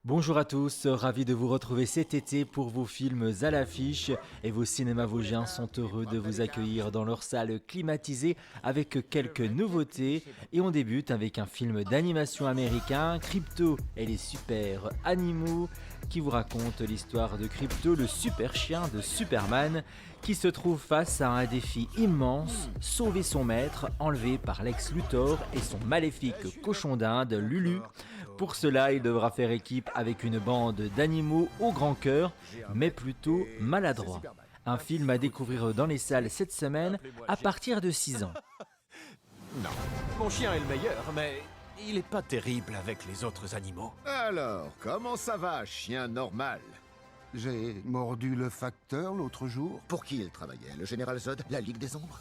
Bonjour à tous, ravi de vous retrouver cet été pour vos films à l'affiche et vos cinémas vosgiens sont heureux de vous accueillir dans leur salle climatisée avec quelques nouveautés et on débute avec un film d'animation américain, Crypto et les super animaux, qui vous raconte l'histoire de Crypto, le super chien de Superman, qui se trouve face à un défi immense, sauver son maître enlevé par Lex Luthor et son maléfique cochon d'Inde, Lulu. Pour cela, il devra faire équipe avec une bande d'animaux au grand cœur, mais plutôt maladroits. Un film à découvrir dans les salles cette semaine à partir de 6 ans. Non, mon chien est le meilleur, mais il est pas terrible avec les autres animaux. Alors, comment ça va, chien normal? J'ai mordu le facteur l'autre jour. Pour qui il travaillait? Le général Zod? La Ligue des Ombres?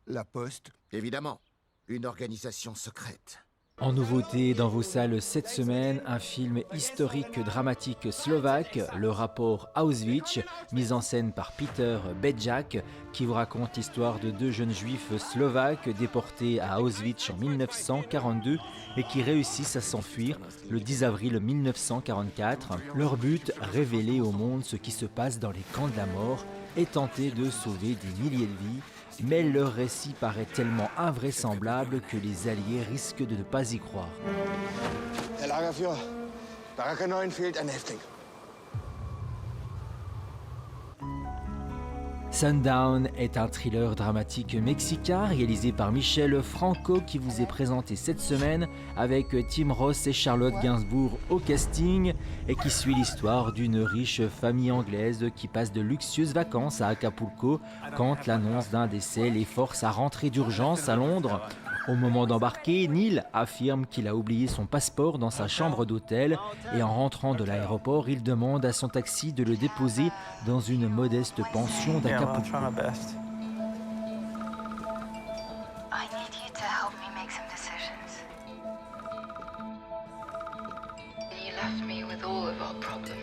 La Poste. Évidemment, une organisation secrète. En nouveauté dans vos salles cette semaine, un film historique dramatique slovaque, le rapport Auschwitz, mis en scène par Peter Bedjak, qui vous raconte l'histoire de deux jeunes juifs slovaques déportés à Auschwitz en 1942 et qui réussissent à s'enfuir le 10 avril 1944. Leur but, révéler au monde ce qui se passe dans les camps de la mort et tenter de sauver des milliers de vies. Mais leur récit paraît tellement invraisemblable que les Alliés risquent de ne pas y croire. Herr Lagerführer, Baracke 9 fehlt ein Häftling. Sundown est un thriller dramatique mexicain réalisé par Michel Franco qui vous est présenté cette semaine avec Tim Roth et Charlotte Gainsbourg au casting et qui suit l'histoire d'une riche famille anglaise qui passe de luxueuses vacances à Acapulco quand l'annonce d'un décès les force à rentrer d'urgence à Londres. Au moment d'embarquer, Neil affirme qu'il a oublié son passeport dans sa chambre d'hôtel et en rentrant de l'aéroport, il demande à son taxi de le déposer dans une modeste pension d'Acapulco. I need you to help me make some decisions. You left me with all of our problems.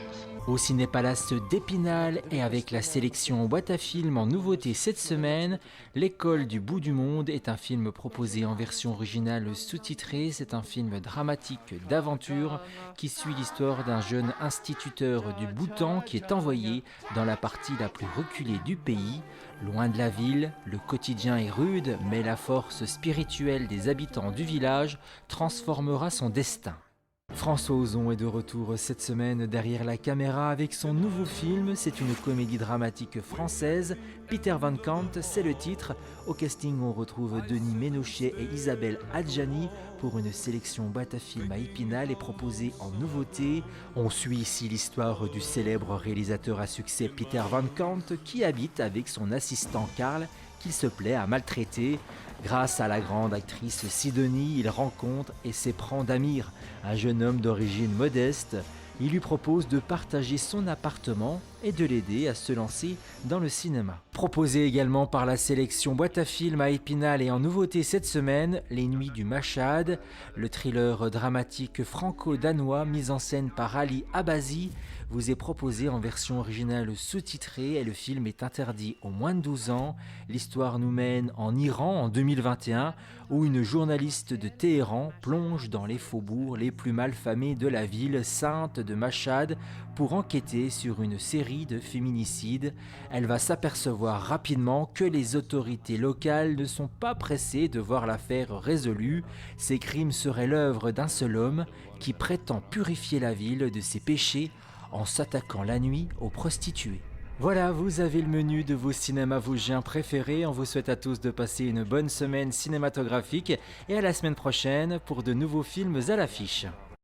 Au Cinépalace d'Épinal et avec la sélection boîte à films en nouveauté cette semaine, L'école du bout du monde est un film proposé en version originale sous-titrée. C'est un film dramatique d'aventure qui suit l'histoire d'un jeune instituteur du Bhoutan qui est envoyé dans la partie la plus reculée du pays. Loin de la ville, le quotidien est rude, mais la force spirituelle des habitants du village transformera son destin. François Ozon est de retour cette semaine derrière la caméra avec son nouveau film. C'est une comédie dramatique française. Peter Van Kant, c'est le titre. Au casting, on retrouve Denis Ménochet et Isabelle Adjani pour une sélection boîte à films à Épinal et proposée en nouveauté. On suit ici l'histoire du célèbre réalisateur à succès Peter Van Kant qui habite avec son assistant Karl qu'il se plaît à maltraiter. Grâce à la grande actrice Sidonie, il rencontre et s'éprend d'Amir, un jeune homme d'origine modeste. Il lui propose de partager son appartement et de l'aider à se lancer dans le cinéma. Proposé également par la sélection boîte à films à Épinal et en nouveauté cette semaine, Les Nuits du Mashhad, le thriller dramatique franco-danois mis en scène par Ali Abazi, vous est proposé en version originale sous-titrée et le film est interdit aux moins de 12 ans. L'histoire nous mène en Iran en 2021 où une journaliste de Téhéran plonge dans les faubourgs les plus malfamés de la ville sainte de Mashhad pour enquêter sur une série de féminicides. Elle va s'apercevoir rapidement que les autorités locales ne sont pas pressées de voir l'affaire résolue. Ces crimes seraient l'œuvre d'un seul homme qui prétend purifier la ville de ses péchés en s'attaquant la nuit aux prostituées. Voilà, vous avez le menu de vos cinémas vosgiens préférés. On vous souhaite à tous de passer une bonne semaine cinématographique et à la semaine prochaine pour de nouveaux films à l'affiche.